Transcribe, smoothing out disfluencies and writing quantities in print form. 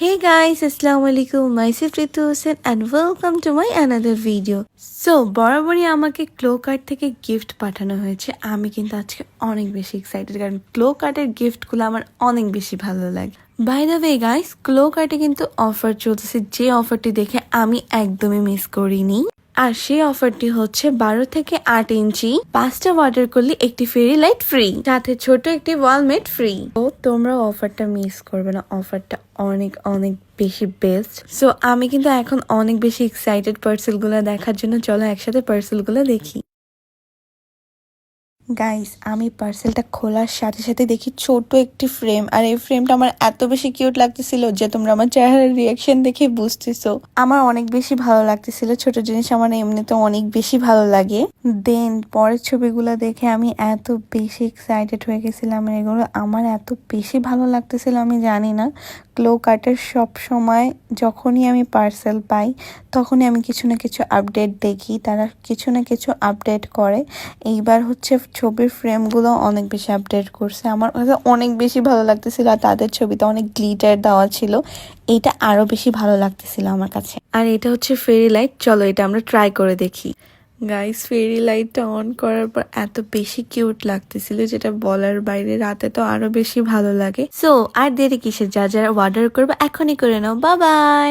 Hey guys, Assalamualaikum. Myself Ritu Hussain and welcome to my another video. So, বরাবরই আমাকে ক্লো card থেকে gift পাঠানো হয়েছে। আমি কিন্তু আজকে অনেক বেশি এক্সাইটেড কারণ ক্লো কার্ডের গিফটগুলো আমার অনেক বেশি ভালো লাগে। বাই দ্য ওয়ে গাইস, ক্লো কার্ডে কিন্তু অফার চলতেছে, যে অফারটি দেখে আমি একদমই মিস করিনি। আর সেই অফারটি হচ্ছে 12 থেকে 8 ইঞ্চি 5টা অর্ডার করলে একটি ফেরি লাইট ফ্রি, সাথে ছোট একটি ওয়ালমেট ফ্রি। তো তোমরা অফারটা মিস করবে না, অফারটা অনেক অনেক বেশি বেস্ট। সো আমি কিন্তু এখন অনেক বেশি এক্সাইটেড পার্সেলগুলো দেখার জন্য। চলো একসাথে পার্সেলগুলো দেখি। গাইস, আমি পার্সেলটা খোলার সাথে সাথে দেখি ছোট একটি ফ্রেম, আর এই ফ্রেমটা আমার এত বেশি কিউট লাগতেছিল যে তোমরা আমার চেহারার রিয়াকশন দেখে বুঝতেছো। আমার অনেক বেশি ভালো লাগতেছিল, ছোট জিনিস আমার এমনিতে অনেক বেশি ভালো লাগে। দেন পরের ছবিগুলো দেখে আমি এত বেশি এক্সাইটেড হয়ে গেছিলাম, এগুলো আমার এত বেশি ভালো লাগতেছিল আমি জানি না। ক্লো কার্টের সব সময় যখনই আমি পার্সেল পাই তখনই আমি কিছু না কিছু আপডেট দেখি, তারা কিছু না কিছু আপডেট করে। এইবার হচ্ছে ছবির ফ্রেমগুলো অনেক বেশি আপডেট করছে, আমার কাছে অনেক বেশি ভালো লাগতেছিল। আর তাদের ছবিতে অনেক গ্লিটার দেওয়া ছিল, এটা আরো বেশি ভালো লাগতেছিল আমার কাছে। আর এটা হচ্ছে ফেরি লাইট, চলো এটা আমরা ট্রাই করে দেখি। গাইস, ফেরি লাইটটা অন করার পর এত বেশি কিউট লাগতেছিল যেটা বলার বাইরে, রাতে তো আরো বেশি ভালো লাগে। সো আর দেরি কিসে, যা যারা অর্ডার করবে এখনই করে নাও। Bye bye.